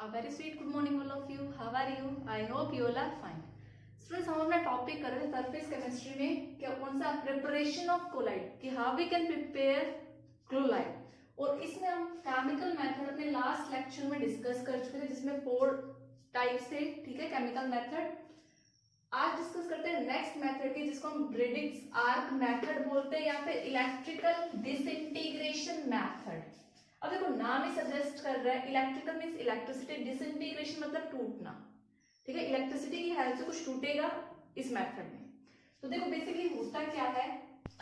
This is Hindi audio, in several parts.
A very sweet good morning all of you. How are you? I hope you all are fine. Students, हम अपना टॉपिक कर रहे हैं सरफेस केमिस्ट्री में क्या कौन सा प्रिपरेशन ऑफ कोलाइड कि how we can prepare chloride. और इसमें हम केमिकल मेथड अपने लास्ट लेक्चर में डिस्कस कर चुके थे जिसमें 4 टाइप्स थे, ठीक है, केमिकल मेथड। आज डिस्कस करते हैं नेक्स्ट मेथड की जिसको हम ब्रिडिक्स आर्क मेथड बोलते हैं या फिर इलेक्ट्रिकल डिसइंटीग्रेशन मेथड। अब देखो नाम ही सजेस्ट कर रहा है, इलेक्ट्रिकल मींस इलेक्ट्रिसिटी, डिसइंटीग्रेशन मतलब टूटना, ठीक है, इलेक्ट्रिसिटी की हेल्प से कुछ टूटेगा इस मेथड में। तो देखो बेसिकली होता क्या है,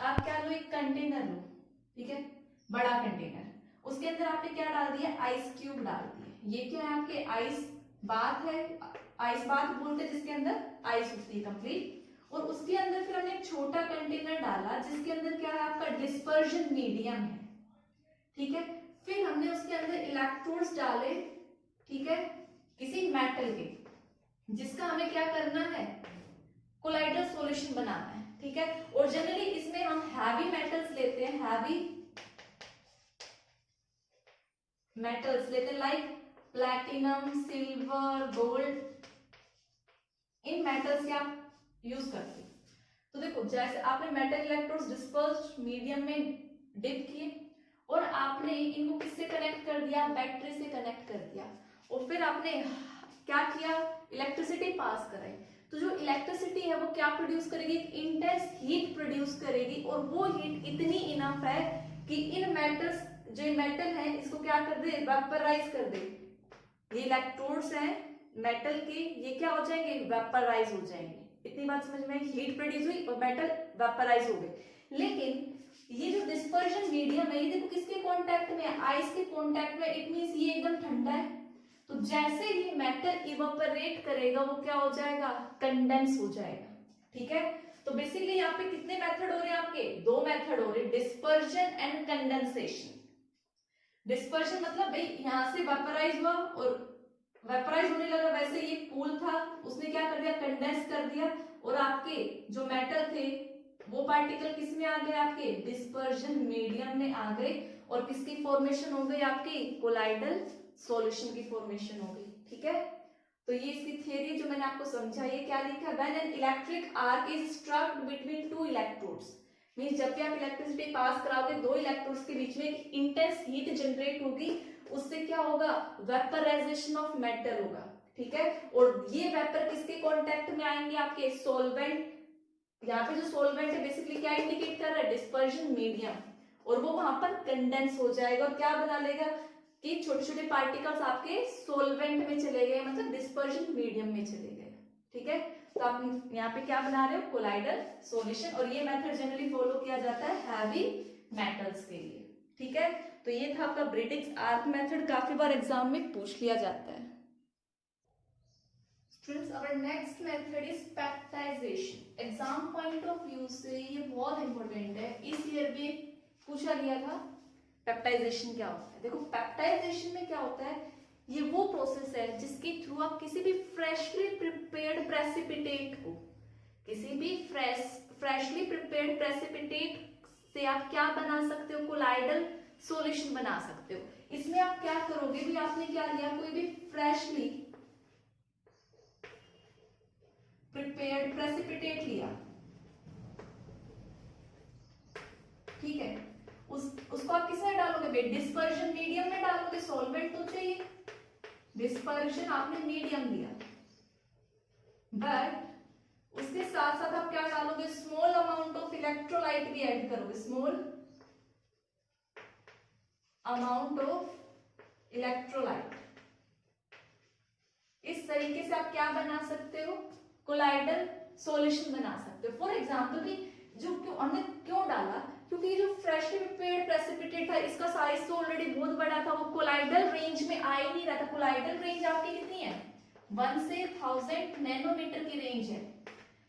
आप क्या लो, एक कंटेनर लो, ठीक है, बड़ा कंटेनर, उसके अंदर आपने क्या डाल दिया, आइस क्यूब डाल दिए। ये क्या है, आपके आइस बाथ है, आइस बाथ बोलते हैं जिसके अंदर आइस होती है कंप्लीट। और उसके अंदर फिर हमने एक छोटा कंटेनर डाला जिसके अंदर क्या है, आपका डिस्पर्जन मीडियम है, ठीक है। फिर हमने उसके अंदर इलेक्ट्रोड्स डाले, ठीक है, किसी मेटल के, जिसका हमें क्या करना है, कोलाइडल सॉल्यूशन बनाना है, ठीक है। और जनरली इसमें हम हैवी मेटल्स लेते हैं, हैवी मेटल्स लेते हैं लाइक प्लैटिनम, सिल्वर, गोल्ड, इन मेटल्स के आप यूज करते हैं। तो देखो जैसे आपने मेटल इलेक्ट्रोड्स डिस्पर्स्ड मीडियम में डिप किए और आपने इनको किससे कनेक्ट कर दिया, बैटरी से कनेक्ट कर दिया, और फिर आपने क्या किया, इलेक्ट्रिसिटी पास कराई। तो जो इलेक्ट्रिसिटी है वो क्या प्रोड्यूस करेगी, इंटेंस हीट प्रोड्यूस करेगी, और वो हीट इतनी इनफ है कि इन मेटल्स, जो मेटल है इसको क्या कर दे, वेपराइज कर दे। ये इलेक्ट्रोड्स हैं मेटल के, ये क्या हो जाएंगे, वेपराइज हो जाएंगे। इतनी बात समझ में, हीट प्रोड्यूस हुई और मेटल वेपराइज हो गए। लेकिन ये जो डिस्पर्जन मीडियम है ये देखो किसके कांटेक्ट में है, आइस के कांटेक्ट में, इट मींस ये एकदम ठंडा है। तो जैसे ही मेटल इवेपोरेट करेगा वो क्या हो जाएगा, कंडेंस हो जाएगा, ठीक है। तो बेसिकली यहाँ पे कितने मेथड हो रहे हैं आपके, 2 मेथड हो रहे हैं, डिस्पर्जन एंड कंडेंसेशन। डिस्पर्जन मतलब भाई यहाँ से वेपराइज हुआ और वेपराइज होने लगा, वैसे ये कूल था, उसने क्या कर दिया, कंडेंस कर दिया, और आपके जो मेटल थे वो पार्टिकल किस में आ गए, आपके डिस्पर्जन मीडियम में आ गए, और किसकी फॉर्मेशन हो गई, आपकी कोलाइडल सॉल्यूशन की फॉर्मेशन हो गई, ठीक है। तो ये इसकी थ्योरी जो मैंने आपको समझाई है, क्या लिखा, when an electric arc is struck between 2 electrodes, means जब भी आप इलेक्ट्रिसिटी पास कराओगे 2 इलेक्ट्रोड्स के बीच में एक इंटेंस हीट जनरेट होगी, उससे क्या होगा, वेपराइजेशन ऑफ मेटल होगा, ठीक है। और ये वेपर किसके कांटेक्ट में आएंगे, आपके सॉल्वेंट। यहाँ पे जो सॉल्वेंट है बेसिकली क्या इंडिकेट कर रहा है, डिस्पर्जन मीडियम, और वो वहां पर कंडेंस हो जाएगा और क्या बना लेगा कि छोटे छोटे पार्टिकल्स आपके सॉल्वेंट में चले गए, मतलब डिस्पर्जन मीडियम में चले गए, ठीक है। तो आप यहाँ पे क्या बना रहे हो, कोलाइडल सॉल्यूशन, और ये मेथड जनरली फॉलो किया जाता है हैवी मेटल्स के लिए, ठीक है। तो ये था आपका ब्रिटिश आर्क मेथड, काफी बार एग्जाम में पूछ लिया जाता है। Students, our next method is peptization. Exam point of view से ये बहुत इंपॉर्टेंट है, इस ईयर भी पूछा गया था पेप्टाइजेशन क्या होता है। देखो पेप्टाइजेशन में क्या होता है, ये वो प्रोसेस है जिसके थ्रू आप किसी भी फ्रेशली प्रिपेयर्ड प्रेसिपिटेट को, किसी भी फ्रेशली प्रिपेयर्ड प्रेसिपिटेट से आप क्या बना सकते हो, कोलाइडल सॉल्यूशन बना सकते हो। इसमें आप क्या करोगे भी, आपने क्या लिया, कोई भी फ्रेशली प्रिपेयर्ड प्रेसिपिटेट लिया, ठीक है, उसको आप किसमें डालोगे, डिस्पर्जन मीडियम में डालोगे, सॉल्वेंट तो चाहिए, डिस्पर्जन आपने मीडियम लिया, बट उसके साथ साथ आप क्या डालोगे, स्मॉल अमाउंट ऑफ इलेक्ट्रोलाइट भी ऐड करोगे, स्मॉल अमाउंट ऑफ इलेक्ट्रोलाइट। इस तरीके से आप क्या बना सकते हो, कोलाइडल सॉल्यूशन बना सकते हो। फॉर एग्जांपल भी जो हमने क्यों डाला, क्योंकि ये जो फ्रेशली प्रिपेयर्ड प्रेसिपिटेट था इसका साइज तो ऑलरेडी बहुत बड़ा था, वो कोलाइडल रेंज में आ ही नहीं रहा था। कोलाइडल रेंज आपकी कितनी है, 1 से 1000 नैनोमीटर की रेंज है,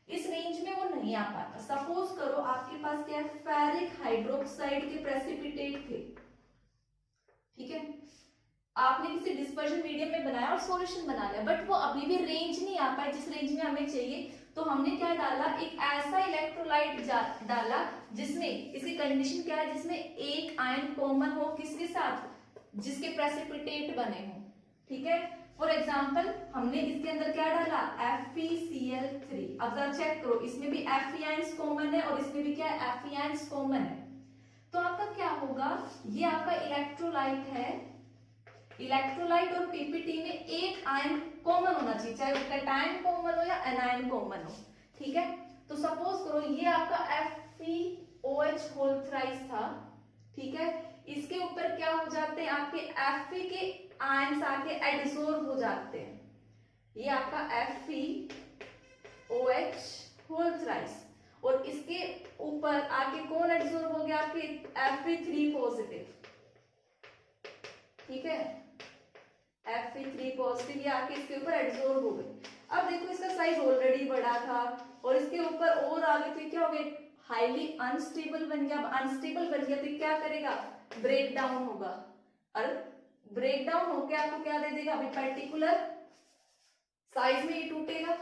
इस रेंज में वो नहीं आ पाता। सपोज करो आपके पास क्या है, फेरिक हाइड्रोक्साइड के प्रेसिपिटेट थे, ठीक है, आपने किसी डिस्पर्जन मीडियम में बनाया और सॉल्यूशन बना लिया, बट वो अभी भी रेंज नहीं आ पाई जिस रेंज में हमें चाहिए। तो हमने क्या डाला, एक ऐसा इलेक्ट्रोलाइट डाला जिसमें, इसकी कंडीशन क्या है, जिसमें एक आयन कॉमन हो किसके साथ, जिसके प्रेसिपिटेट बने हो, ठीक है। फॉर एग्जाम्पल हमने इसके अंदर क्या डाला, FeCl3। अब जरा चेक करो, इसमें भी Fe आयंस कॉमन है और इसमें भी क्या है, Fe आयंस कॉमन है। तो आपका क्या होगा, ये आपका इलेक्ट्रोलाइट है, इलेक्ट्रोलाइट और पीपीटी में एक आयन कॉमन होना चाहिए, चाहे वो कैटायन कॉमन हो या एनायन कॉमन हो, ठीक है। तो सपोज करो ये आपका FeOH होल थ्राइस था, ठीक है। इसके ऊपर क्या हो जाते हैं, आपके Fe के आयंस आके एडिसोर्ब हो जाते हैं। ये आपका FeOH होल थ्राइस और इसके ऊपर आके कौन एडिसोर्ब हो गया, आपके Fe3 पॉजिटिव, ठीक है। Fe3 पॉजिटिव ये आके इसके ऊपर एडिसोर्ब हो गए। अब देखो इसका साइज ऑलरेडी बड़ा था और इसके ऊपर और आगे तो क्या हो गया, हाईली अनस्टेबल बन गया। अब अनस्टेबल बन गया तो क्या करेगा, ब्रेक डाउन होगा और ब्रेक डाउन होकर आपको क्या दे देगा, अभी पर्टिकुलर साइज में ये टूटेगा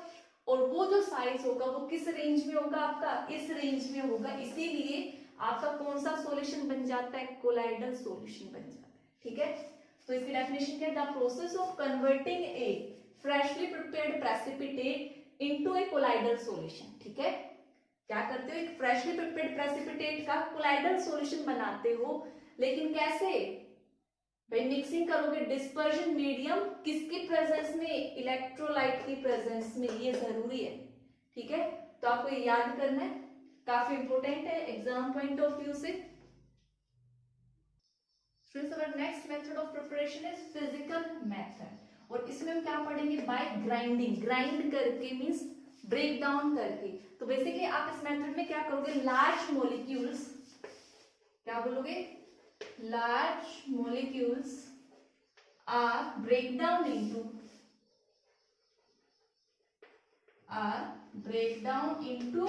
और वो जो साइज होगा वो किस रेंज में होगा, आपका इस रेंज में होगा। इसीलिए आपका कौन सा सॉल्यूशन बन जाता है, कोलाइडल सॉल्यूशन बन जाता है, ठीक है। तो इसकी डेफिनेशन क्या है, the process of converting A freshly prepared precipitate into A colloidal solution, ठीक है। क्या करते हो, एक फ्रेशली प्रिपेयर्ड प्रेसिपिटेट का कोलाइडल सॉल्यूशन बनाते हो, लेकिन कैसे भाई, मिक्सिंग करोगे डिस्पर्जन मीडियम किसकी प्रेजेंस में, इलेक्ट्रोलाइट की प्रेजेंस में, ये जरूरी है, ठीक है। तो आपको ये याद करना है, काफी इंपॉर्टेंट है एग्जाम पॉइंट ऑफ व्यू से। Students, our next method of preparation is physical method और इसमें हम क्या पढ़ेंगे, बाय ग्राइंडिंग, ग्राइंड करके मींस ब्रेक डाउन करके। तो बेसिकली आप इस मेथड में क्या करोगे, लार्ज मॉलिक्यूल्स, क्या बोलोगे, large molecules are break down into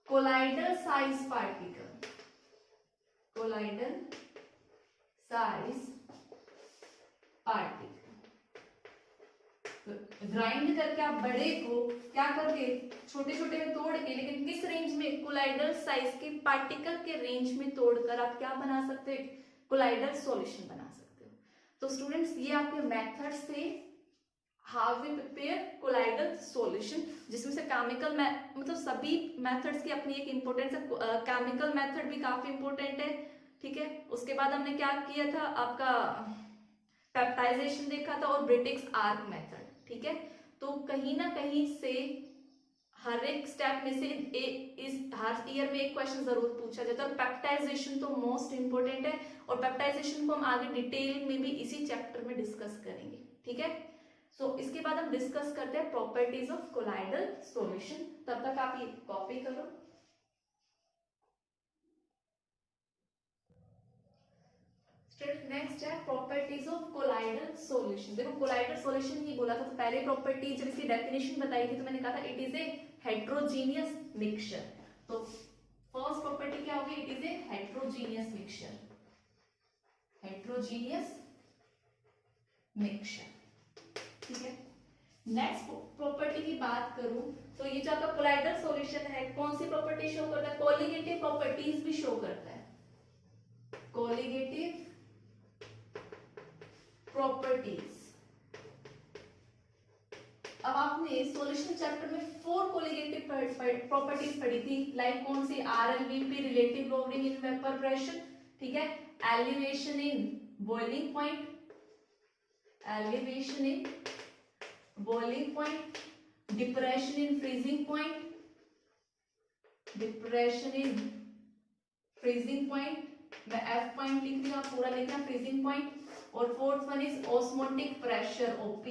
colloidal size particle, colloidal size particle। Grind करके आप बड़े को क्या करके छोटे छोटे में तोड़ के, लेकिन किस रेंज में, कोलाइडल साइज के पार्टिकल के रेंज में तोड़कर आप क्या बना सकते हो, कोलाइडल सॉल्यूशन बना सकते हो। तो स्टूडेंट्स, ये आपके मेथड्स थे how we prepare colloidal solution, जिसमें से केमिकल मतलब सभी मेथड्स की अपनी एक इंपॉर्टेंस है। केमिकल मेथड भी काफी इंपॉर्टेंट है, ठीक है। उसके बाद हमने क्या किया था, आपका पेप्टाइजेशन देखा था और ब्रिटिक्स आर्क मेथड, ठीक है। तो कहीं ना कहीं से हर एक स्टेप में से इस हर ईयर में एक क्वेश्चन जरूर पूछा जाता है और पेप्टाइजेशन तो मोस्ट इंपोर्टेंट है और पेप्टाइजेशन को हम आगे डिटेल में भी इसी चैप्टर में डिस्कस करेंगे, ठीक है। सो इसके बाद हम डिस्कस करते हैं प्रॉपर्टीज ऑफ कोलाइडल सॉल्यूशन। तब तक आप ये कॉपी करो। नेक्स्ट है प्रॉपर्टीज ऑफ कोलाइडल सॉल्यूशन। देखो कोलाइडल सॉल्यूशन ही बोला था, तो पहले प्रॉपर्टी जब इसकी डेफिनेशन बताई थी तो मैंने कहा था it is a heterogeneous mixture. तो फर्स्ट प्रॉपर्टी क्या होगी, it is a heterogeneous mixture, heterogeneous mixture, ठीक है। नेक्स्ट प्रॉपर्टी की बात करूं तो ये जो आपका कोलाइडल सॉल्यूशन है कौन सी प्रॉपर्टी शो करता है, कोलिगेटिव प्रॉपर्टीज भी शो करता है, कोलिगेटिव प्रॉपर्टीज। अब आपने सॉल्यूशन चैप्टर में 4 कोलिगेटिव प्रॉपर्टीज पढ़ी थी, लाइक कौन सी, RLVP, relative lowering in vapour pressure, ठीक है, elevation in boiling point, elevation in boiling point, depression in freezing point, depression in freezing point, मैं F पॉइंट लिख रही हूं, आप पूरा लिखना फ्रीजिंग पॉइंट, और fourth one is osmotic pressure OP।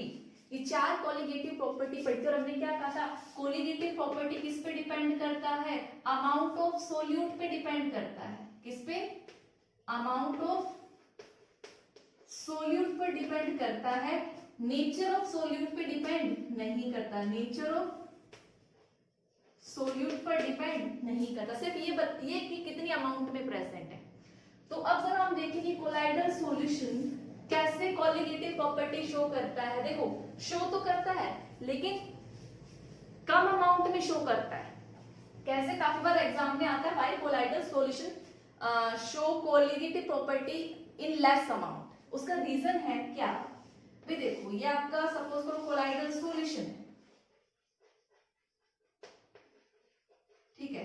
ये 4 कोलिगेटिव प्रॉपर्टी पढ़ी थी और हमने क्या कहा था, कोलिगेटिव प्रॉपर्टी किस पे डिपेंड करता है, अमाउंट ऑफ सोल्यूट पे डिपेंड करता है, किस पे, अमाउंट ऑफ सोल्यूट पर डिपेंड करता है, नेचर ऑफ सोल्यूट पे डिपेंड नहीं करता, नेचर ऑफ सोल्यूट पर डिपेंड नहीं करता, सिर्फ ये कि कितनी अमाउंट में प्रेजेंट है। तो अब जरा हम देखेंगे कोलाइडल सॉल्यूशन कैसे कोलिगेटिव प्रॉपर्टी शो करता है। देखो शो तो करता है लेकिन कम अमाउंट में शो करता है, कैसे, काफी बार एग्जाम में आता है, why colloidal solution show colligative property in less amount. उसका रीजन है क्या, भी देखो ये आपका सपोज करो कोलाइडल सॉल्यूशन है, ठीक है।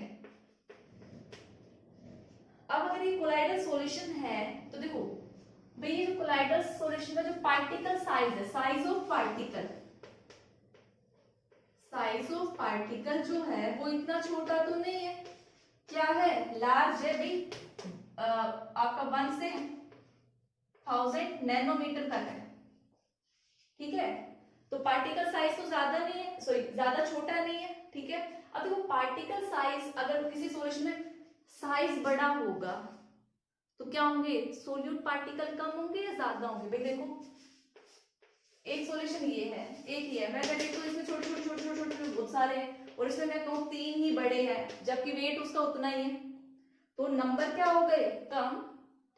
अब अगर ये कोलाइडल सॉल्यूशन है तो देखो भाई ये जो कोलाइडल सॉल्यूशन का जो पार्टिकल साइज है, साइज ऑफ पार्टिकल जो है वो इतना छोटा तो नहीं है, क्या है, लार्ज है भाई, आपका 1 से 1000 नैनोमीटर तक है, ठीक है। तो पार्टिकल साइज तो ज्यादा नहीं है, सॉरी ज्यादा छोटा नहीं है, ठीक है। अब देखो पार्टिकल साइज अगर किसी सॉल्यूशन में साइज बड़ा होगा तो क्या होंगे, सोल्यूट पार्टिकल कम होंगे या ज्यादा होंगे। भाई देखो एक सॉल्यूशन ये है, एक ही है, मैं अगर देखो इसमें छोटे छोटे छोटे छोटे छोटे बहुत सारे हैं और इसमें मैं कहूँ 3 ही बड़े हैं जबकि वेट उसका उतना ही है, तो नंबर क्या हो गए, कम,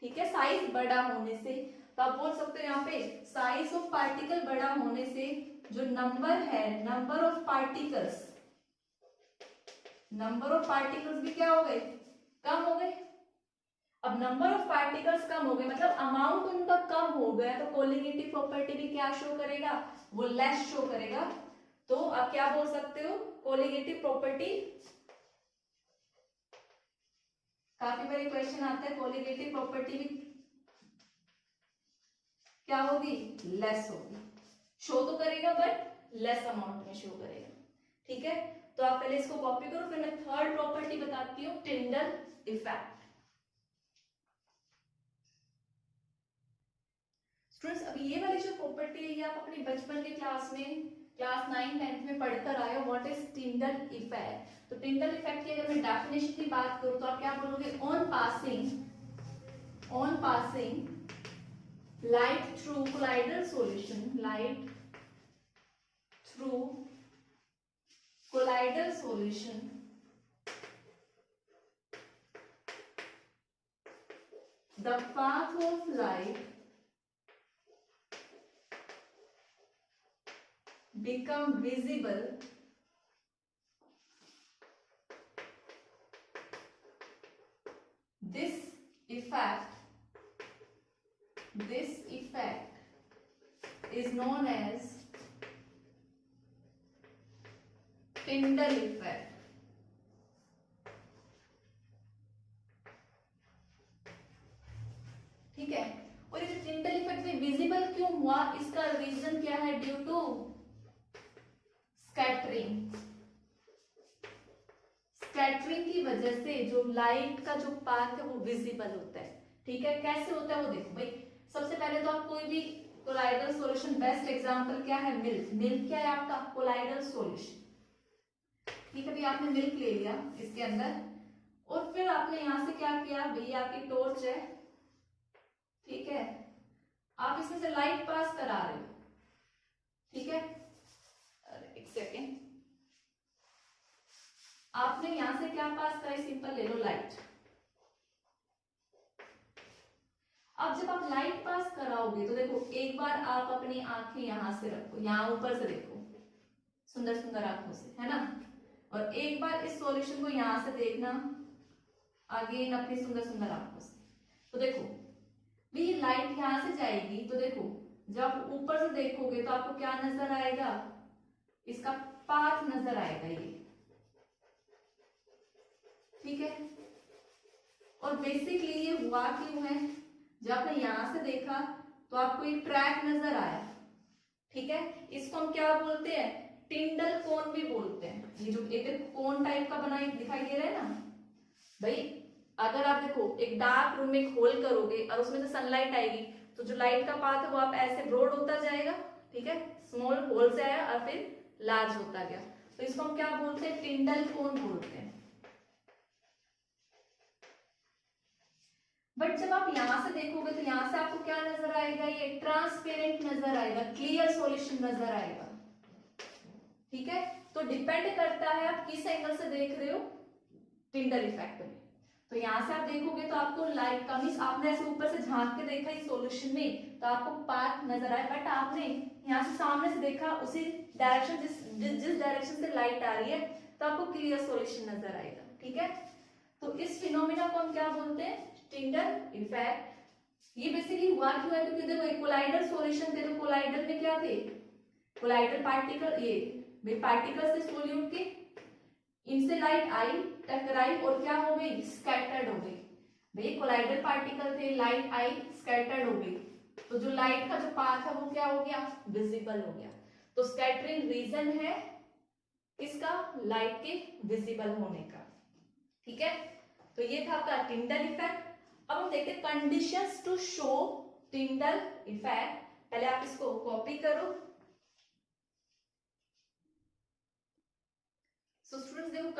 ठीक है, साइज बड़ा होने से। तो आप बोल सकते हो यहाँ पे साइज ऑफ पार्टिकल बड़ा होने से जो नंबर है, नंबर ऑफ पार्टिकल्स भी क्या हो गए, कम हो गए। अब नंबर ऑफ पार्टिकल्स कम हो गए मतलब अमाउंट उनका कम हो गया, तो कोलिगेटिव प्रॉपर्टी भी क्या शो करेगा, वो लेस शो करेगा। तो आप क्या बोल सकते हो, कोलिगेटिव प्रॉपर्टी, काफी बार क्वेश्चन आता है, कोलिगेटिव प्रॉपर्टी भी क्या होगी, लेस होगी, शो तो करेगा बट लेस अमाउंट में शो करेगा, ठीक है। तो आप पहले इसको कॉपी करो, फिर मैं थर्ड प्रॉपर्टी बताती हूँ, टिंडल इफेक्ट। स्टूडेंट्स अभी ये वाली जो प्रॉपर्टी है ये आप अपने बचपन के क्लास 9 10th में पढ़कर आए हो, व्हाट इज टिंडल इफेक्ट। तो टिंडल इफेक्ट की अगर मैं डेफिनेशन की बात करूं तो आप क्या बोलोगे, on passing light through colloidal solution, light through colloidal solution, the path of light become visible this effect is known as Tyndall effect। ठीक है, और ये जो टिंडल इफेक्ट में विजिबल क्यों हुआ, इसका रीजन क्या है, ड्यू टू स्कैटरिंग की वजह से जो लाइट का जो पाथ है वो विजिबल होता है, ठीक है। कैसे होता है वो देखो भाई, सबसे पहले तो आप कोई भी कोलाइडल सॉल्यूशन, बेस्ट एग्जांपल क्या है, मिल्क क्या है आपका, कोलाइडल सॉल्यूशन, ठीक है। भाई आपने मिल्क ले लिया इसके अंदर और फिर आपने यहां से क्या किया, भाई आपकी टॉर्च है, ठीक है, आप इसमें से लाइट पास करा रहे हो, ठीक है। एक सेकेंड, आपने यहां से क्या पास करा, सिंपल ले लो लाइट। अब जब आप लाइट पास कराओगे तो देखो एक बार आप अपनी आंखें यहां से रखो, यहां ऊपर से देखो सुंदर सुंदर आंखों से, है ना, और एक बार इस सॉल्यूशन को यहां से देखना अगेन अपनी सुंदर सुंदर आंखों से। तो देखो भी लाइट यहां से जाएगी तो देखो जब ऊपर से देखोगे तो आपको क्या नजर आएगा, इसका पाथ नजर आएगा ये, ठीक है। और बेसिकली ये हुआ क्यों है, जब आपने यहां से देखा तो आपको एक ट्रैक नजर आया, ठीक है। इसको हम क्या बोलते हैं, टिंडल कोन भी बोलते हैं। ये जो एक कोन टाइप का बना दिखाई दे रहा है ना भाई, अगर आप देखो एक डार्क रूम में खोल करोगे और उसमें से सनलाइट आएगी तो जो लाइट का पाथ है वो आप ऐसे ब्रॉड होता जाएगा, ठीक है, स्मॉल होल से आया और फिर लार्ज होता गया, तो इसको हम क्या बोलते हैं, टिंडल कोन बोलते हैं। बट जब आप यहां से देखोगे तो यहां से आपको क्या नजर आएगा, ये ट्रांसपेरेंट नजर आएगा, क्लियर सॉल्यूशन नजर आएगा, ठीक है। तो डिपेंड करता है आप किस एंगल से देख रहे हो टिंडल इफेक्ट में। तो यहां से आप देखोगे तो आपको लाइट का मींस आपने ऐसे ऊपर से झांक के देखा इस सॉल्यूशन में तो आपको पाथ नजर आया, बट आपने यहां से सामने से देखा उसी डायरेक्शन जिस डायरेक्शन से लाइट आ रही है तो आपको क्लियर सॉल्यूशन नजर आएगा, ठीक है। तो इस फिनोमिना को हम क्या बोलते हैं, टिंडल इफेक्ट। ये बेसिकली हुआ क्यों है, क्योंकि देखो कोलाइडल सॉल्यूशन थे, तो कोलाइडल में क्या थे, कोलाइडल पार्टिकल, ये पार्टिकल्स थे सोल्यूट के, इनसे लाइट आई, टकराई और क्या हो गई, स्कैटर्ड हो गई। भाई कोलाइडल पार्टिकल थे, लाइट आई, स्कैटर्ड हो गई, तो जो लाइट का जो पाथ है वो क्या हो गया, विजिबल हो गया। तो स्कैटरिंग रीजन है इसका, लाइट के विजिबल होने का। ठीक है, तो ये था आपका टिंडल इफेक्ट। अब हम देखते हैं conditions to show Tyndall effect. पहले आप इसको कॉपी करो। सो स्टूडेंट्स देखो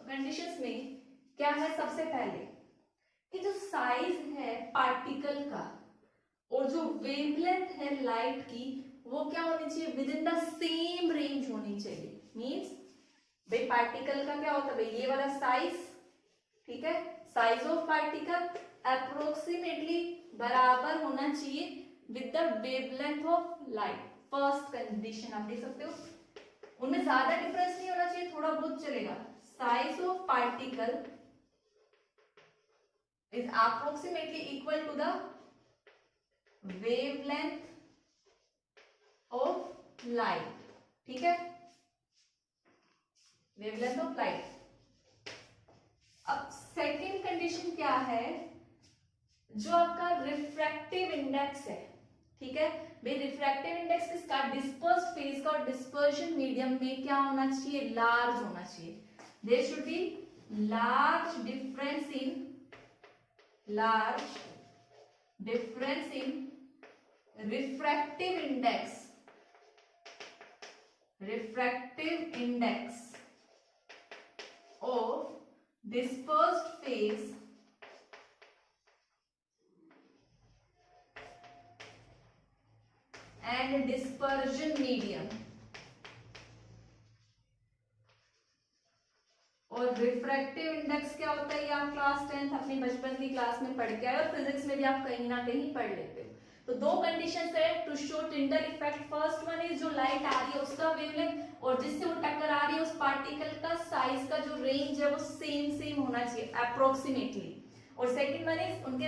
कंडीशंस में क्या है, सबसे पहले कि जो साइज है पार्टिकल का और जो वेवलेंथ है लाइट की वो क्या होनी चाहिए, with in the same range होनी चाहिए। मींस भाई पार्टिकल का क्या होता है, भाई ये वाला साइज, ठीक है, साइज ऑफ पार्टिकल अप्रोक्सीमेटली बराबर होना चाहिए with the wavelength of light. First condition आप देख सकते हो, उनमें ज्यादा डिफरेंस नहीं होना चाहिए, थोड़ा बहुत चलेगा। Size of particle is approximately equal to the wavelength of light. ठीक है, वेवलेंथ ऑफ लाइट। अब सेकेंड कंडीशन क्या है, जो आपका रिफ्रैक्टिव इंडेक्स है, ठीक है भाई, रिफ्रैक्टिव इंडेक्स किसका, डिस्पर्स फेज का, और डिस्पर्शन मीडियम में क्या होना चाहिए, लार्ज होना चाहिए। There should be large difference in refractive index of dispersed phase and dispersion medium। और रिफ्रैक्टिव इंडेक्स क्या होता है, ये आप क्लास 10th अपनी बचपन की क्लास में पढ़ के आए और फिजिक्स में भी आप कहीं ना कहीं पढ़ लेते हो। तो दो कंडीशंस है to show Tyndall effect. First one is जो लाइट आ रही है उसका वेवलेंथ, और जिससे वो टक्कर आ रही है उस पार्टिकल का साइज का जो रेंज है वो सेम होना चाहिए अप्रोक्सीमेटली। और सेकंड वन इज उनके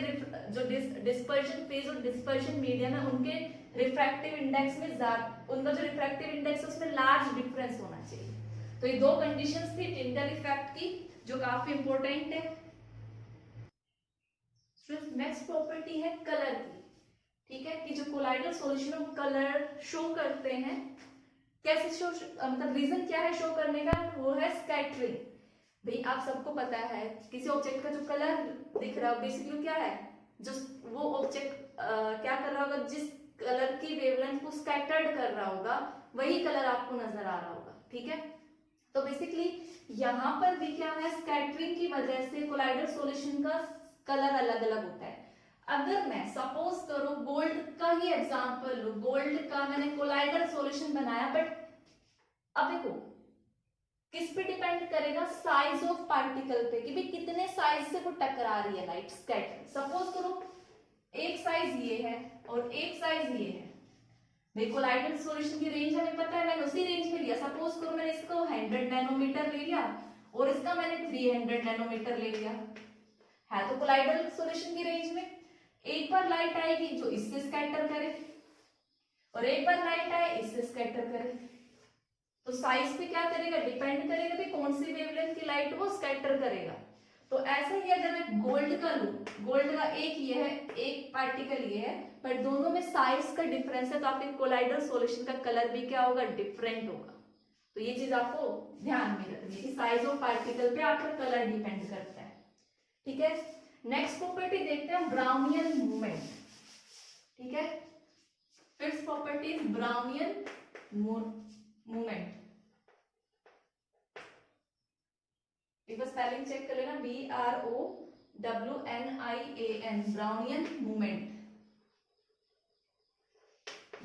जो डिस्पर्शन फेज और डिस्पर्शन मीडियम है उनके रिफ्रैक्टिव इंडेक्स में उनका जो रिफ्रैक्टिव इंडेक्स है उसमें लार्ज डिफरेंस होना चाहिए। तो ये दो कंडीशंस थी टिंडल इफेक्ट की जो काफी इंपॉर्टेंट है। नेक्स्ट प्रॉपर्टी है कलर की, ठीक है, कि जो कोलाइडल सॉल्यूशन कलर शो करते हैं, कैसे शो, मतलब रीजन क्या है शो करने का, वो है स्कैटरिंग। भाई आप सबको पता है किसी ऑब्जेक्ट का जो कलर दिख रहा है बेसिकली क्या है, जो वो ऑब्जेक्ट क्या कर रहा होगा, जिस कलर की वेवलेंथ को स्कैटर्ड कर रहा होगा वही कलर आपको नजर आ रहा होगा। ठीक है, तो बेसिकली यहाँ पर भी क्या है, स्कैटरिंग की वजह से कोलाइडल सॉल्यूशन का कलर अलग अलग होता है। अगर मैं सपोज करो गोल्ड का ही एग्जांपल लो, गोल्ड का मैंने कोलाइडल सॉल्यूशन बनाया, बट अब देखो किस पे डिपेंड करेगा, साइज ऑफ पार्टिकल पे, कि भाई कितने साइज से वो टकरा रही है लाइट स्कैटर। सपोज करो एक साइज ये है और एक साइज ये है, भाई कोलाइडल सॉल्यूशन की रेंज हमें पता है, मैंने उसी रेंज में लिया। सपोज करो मैंने इसको 100 नैनोमीटर ले लिया और इसका मैंने 300 नैनोमीटर ले लिया, है तो कोलाइडल सॉल्यूशन की रेंज में। एक बार लाइट आएगी जो इससे स्कैटर करे और एक बार लाइट आए इससे स्कैटर करे, तो साइज पे क्या करेगा, डिपेंड करेगा भी कौन सी वेवलेंथ की लाइट वो स्कैटर करेगा। तो ऐसे ही अगर मैं गोल्ड का लूं, गोल्ड का एक ये है एक पार्टिकल ये है, पर दोनों में साइज का डिफरेंस है, तो आपके कोलाइडल सॉल्यूशन का कलर भी क्या होगा, डिफरेंट होगा। तो ये चीज आपको ध्यान में रखनी है कि साइज ऑफ पार्टिकल पे आपका कलर डिपेंड करता है। ठीक है, नेक्स्ट प्रॉपर्टी देखते हैं ब्राउनियन मूवमेंट। ठीक है, fifth property is Brownian movement. एक बार स्पेलिंग चेक कर लेना, BROWNIAN, Brownian movement.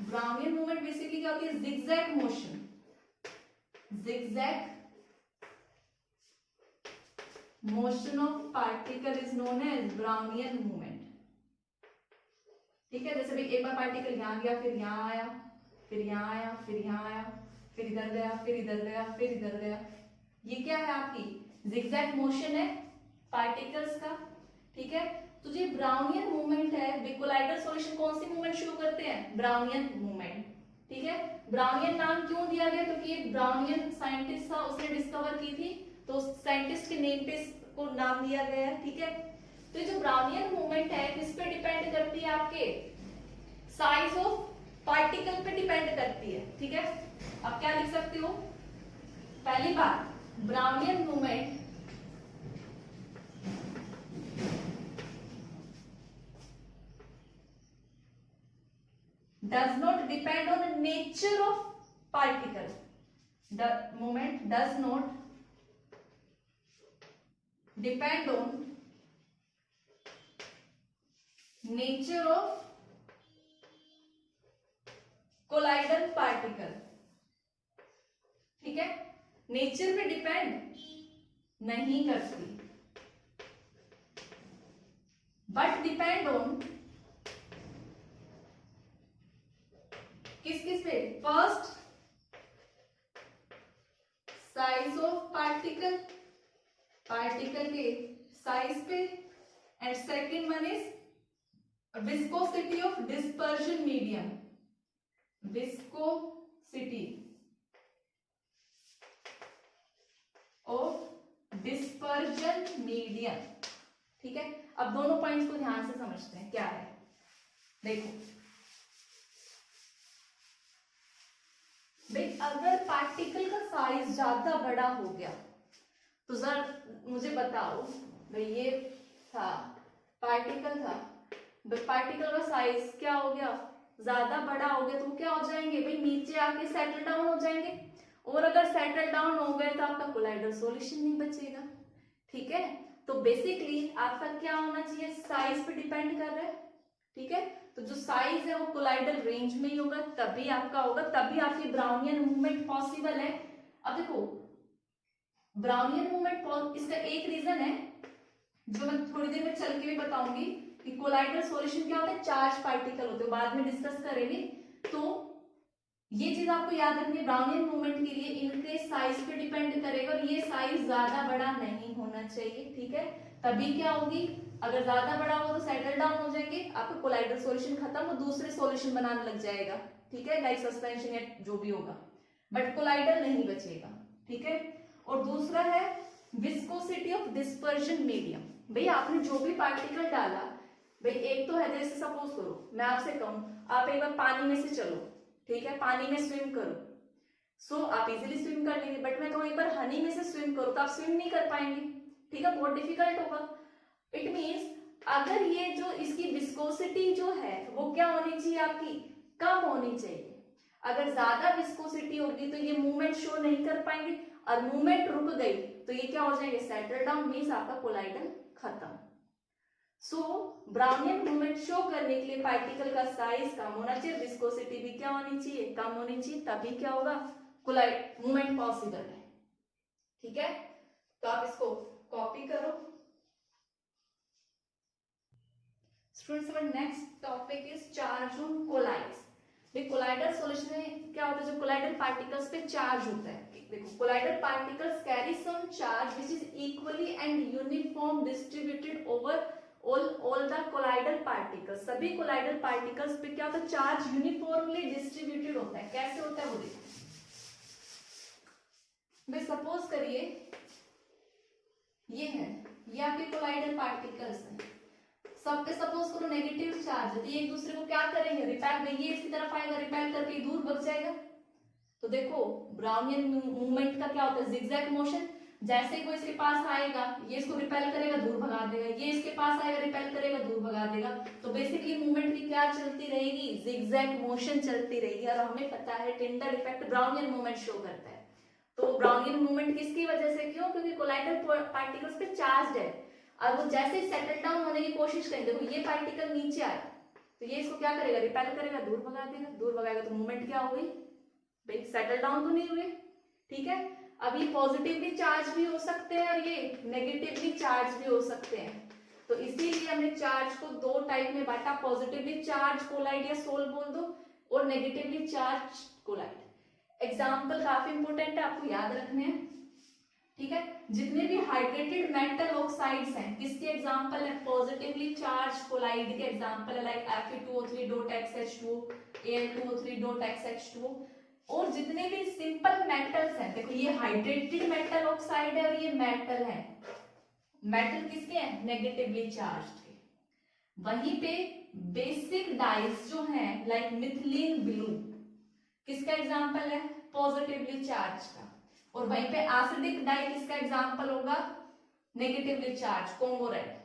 Brownian movement basically क्या होती है, zigzag motion, zigzag motion of particle is known as Brownian movement. ठीक है, जैसे भाई एक बार पार्टिकल यहां गया, फिर यहां आया, फिर यहां आया, फिर यहां आया, फिर इधर गया, फिर इधर गया, फिर इधर गया, ये क्या है आपकी जिगजैग मोशन है पार्टिकल्स का। ठीक है, तो ये ब्राउनियन मूवमेंट है, कोलाइडल सॉल्यूशन कौन सी मूवमेंट शो करते हैं, ब्राउनियन मूवमेंट, ठीक है। ब्राउनियन नाम क्यों दिया गया, क्योंकि एक ब्राउनियन साइंटिस्ट था, उसने डिस्कवर की थी, तो साइंटिस्ट के नेम पे इसको नाम दिया गया है, ठीक है। तो जो ब्राउनियन मूवमेंट है किस पे डिपेंड करती है, आपके साइज ऑफ पार्टिकल पे डिपेंड करती है, ठीक है। अब क्या लिख सकते हो, पहली बात, Brownian movement does not depend on the nature of particle. The moment does not depend on nature of colloidal particle, ठीक है। नेचर पे डिपेंड नहीं करती, बट डिपेंड ऑन किस किस पे, first size of particle, particle के साइज पे, and second one is viscosity of dispersion medium, viscosity of dispersion medium, ठीक है। अब दोनों पॉइंट्स को ध्यान से समझते हैं क्या है। देखो भाई, अगर पार्टिकल का साइज ज्यादा बड़ा हो गया तो जरा मुझे बताओ भाई, ये था पार्टिकल था, पार्टिकल का साइज क्या हो गया, ज्यादा बड़ा हो गया, तो क्या हो जाएंगे भाई, नीचे आके सेटल डाउन हो जाएंगे, और अगर सेटल डाउन हो गए तो आपका कोलाइडल सॉल्यूशन नहीं बचेगा, ठीक है। तो बेसिकली आपका क्या होना चाहिए, साइज पे डिपेंड कर रहा है, ठीक है। तो जो साइज है वो कोलाइडल रेंज में ही होगा, तभी आपका होगा, तभी आपकी ब्राउनियन मूवमेंट पॉसिबल है। अब देखो ब्राउनियन मूवमेंट, इसका एक रीजन है जो मैं थोड़ी देर में चल के भी बताऊंगी कि कोलाइडल सॉल्यूशन क्या होता है, चार्ज पार्टिकल होते हैं, बाद में डिस्कस करेंगे। तो ये चीज आपको याद रखनी है, ब्राउनियन मूवमेंट के लिए इनके साइज पे डिपेंड करेगा, और ये साइज ज्यादा बड़ा नहीं होना चाहिए, ठीक है। तभी क्या होगी, अगर ज्यादा बड़ा हो तो सेटल डाउन हो जाएंगे, आपका कोलाइडल सॉल्यूशन खत्म, वो दूसरे सॉल्यूशन बनाने लग जाएगा, ठीक है, लाइक सस्पेंशन या जो भी होगा, बट कोलाइडल नहीं बचेगा, ठीक है। और दूसरा है विस्कोसिटी ऑफ डिस्पर्जन मीडियम। भाई आपने जो भी पार्टिकल डाला, भाई एक तो है, जैसे सपोज करो मैं आपसे कहूं आप एक बार पानी में से चलो, ठीक है, पानी में स्विम करो, सो आप इजीली स्विम कर लेंगे, बट मैं कहूं एक बार हनी में से स्विम करो तो आप स्विम नहीं कर पाएंगे, ठीक है, बहुत डिफिकल्ट होगा। इट मीन्स अगर ये जो इसकी विस्कोसिटी जो है वो क्या होनी चाहिए, आपकी कम होनी चाहिए। अगर ज्यादा विस्कोसिटी होगी तो ये मूवमेंट शो नहीं कर पाएंगे, और मूवमेंट रुक गई तो ये क्या हो जाएंगे, सेटल डाउन, मीन्स आपका कोलाइडल खत्म। सो ब्राउनियन मूवमेंट शो करने के लिए पार्टिकल का साइज कम होना चाहिए, विस्कोसिटी भी क्या होनी चाहिए, कम होनी चाहिए, तभी क्या होगा, कोलाइड मूवमेंट पॉसिबल है, ठीक है। तो आप इसको कॉपी करो। स्टूडेंट्स, हमारा next topic is charge on colloids. Colloidal solution में क्या होता है, जो कोलाइडल पार्टिकल्स पे चार्ज होता है, देखो colloidal particles carry some charge which is equally and uniform distributed over all the colloidal particles. सभी कोलाइडल पार्टिकल्स पे क्या होता है, चार्ज यूनिफॉर्मली डिस्ट्रीब्यूटेड होता है। कैसे होता है वो देखो, भाई सपोज करिए ये है, ये आपके कोलाइडल पार्टिकल्स हैं, सब पे सपोज करो नेगेटिव चार्ज है, तो ये एक दूसरे को क्या करेंगे, रिपेल, भाई ये इसकी तरफ आएगा, रिपेल करके दूर भाग जाएगा। तो देखो ब्राउनियन मूवमेंट का क्या होता है, जिगजैग मोशन, जैसे कोई इसके पास आएगा ये इसको रिपेल करेगा, दूर भगा देगा, ये इसके पास आएगा, रिपेल करेगा, दूर भगा देगा। तो बेसिकली मूवमेंट की क्या चलती रहेगी, जिगजैग मोशन चलती रहेगी, और हमें पता है Tyndall effect Brownian movement show करता है। तो ब्राउनियन मूवमेंट किसकी वजह से, क्यों, क्योंकि कोलाइडल पार्टिकल्स पे चार्ज है, और वो जैसे ही सेटल डाउन होने की कोशिश करेंगे, देखो ये पार्टिकल नीचे आए तो ये इसको क्या करेगा, रिपेल करेगा, दूर भगा देगा, दूर भगाएगा, तो मूवमेंट क्या हो गई, भाई सेटल डाउन तो नहीं हुए, ठीक है। अब ये पॉजिटिवली चार्ज भी हो सकते हैं और ये नेगेटिवली चार्ज भी हो सकते हैं, तो इसीलिए हमने चार्ज को दो टाइप में बांटा, पॉजिटिवली चार्ज कोलाइड या सोल बोल दो, और नेगेटिवली चार्ज कोलाइड। एग्जाम्पल काफी इंपोर्टेंट है, आपको याद रखने हैं। ठीक है। जितने भी हाइड्रेटेड मेटल ऑक्साइड्स हैं, किसके एग्जांपल है? पॉजिटिवली चार्ज कोलाइड के एग्जांपल है, लाइक Fe2O3.XH2, Al2O3.XH2। और जितने भी सिंपल मेटल्स हैं, देखो ये हाइड्रेटेड मेटल ऑक्साइड है और ये मेटल है, मेटल किसके हैं? नेगेटिवली चार्ज के। वहीं पे बेसिक डाइस जो हैं, लाइक मिथिलीन ब्लू, किसका एग्जांपल है? पॉजिटिवली चार्ज का। और वहीं पे एसिडिक डाई किसका एग्जांपल होगा? Negatively charge, Congo red.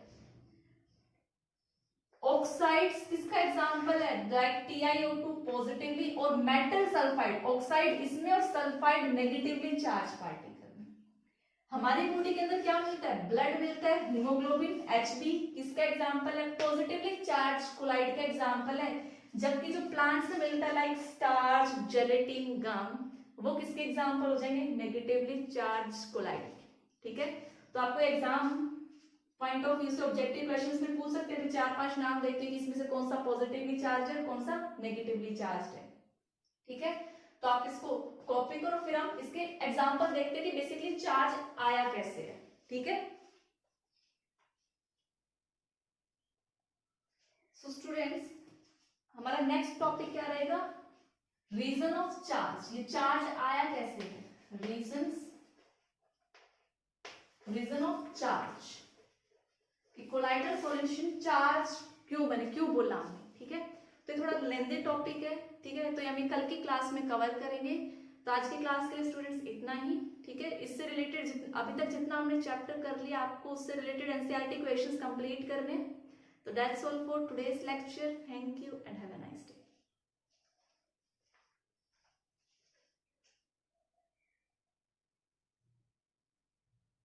Oxides किसका एग्जांपल है? लाइक TiO2 पॉजिटिवली, और मेटल सल्फाइड, ऑक्साइड इसमें और सल्फाइड नेगेटिवली चार्ज पार्टिकल में। हमारी बॉडी के अंदर क्या मिलता है? ब्लड मिलता है, हीमोग्लोबिन, Hb किसका एग्जांपल है? पॉजिटिवली चार्ज कोलाइड का एग्जांपल है। जबकि जो प्लांट से मिलता है, लाइक स्टार्च, जेलेटिन, गम, वो किसके एग्जांपल हो जाएंगे? Negatively charge colloid. ठीक है, तो आपको एग्जाम पॉइंट ऑफ व्यू से ऑब्जेक्टिव क्वेश्चंस में पूछ सकते हैं। 4-5 नाम देखते हैं कि इसमें से कौन सा पॉजिटिवली चार्ज है और कौन सा नेगेटिवली चार्ज है। ठीक है, तो आप इसको कॉपी करो, फिर हम इसके एग्जांपल देखते हैं कि बेसिकली चार्ज आया कैसे है। ठीक है, सो स्टूडेंट्स, हमारा नेक्स्ट टॉपिक क्या रहेगा? Reason of charge. ये चार्ज आया कैसे है? Reason of charge, colloidal solution charge क्यों बने, क्यों बोला हमने। ठीक है, तो थोड़ा लेंथी टॉपिक है। ठीक है, तो हम कल की क्लास में कवर करेंगे। तो आज की क्लास के लिए स्टूडेंट्स इतना ही। ठीक है, इससे रिलेटेड अभी तक जितना हमने चैप्टर कर लिया, आपको उससे रिलेटेड एनसीईआरटी क्वेश्चंस कंप्लीट करने। तो that's all for today's lecture. Thank you and have a nice day.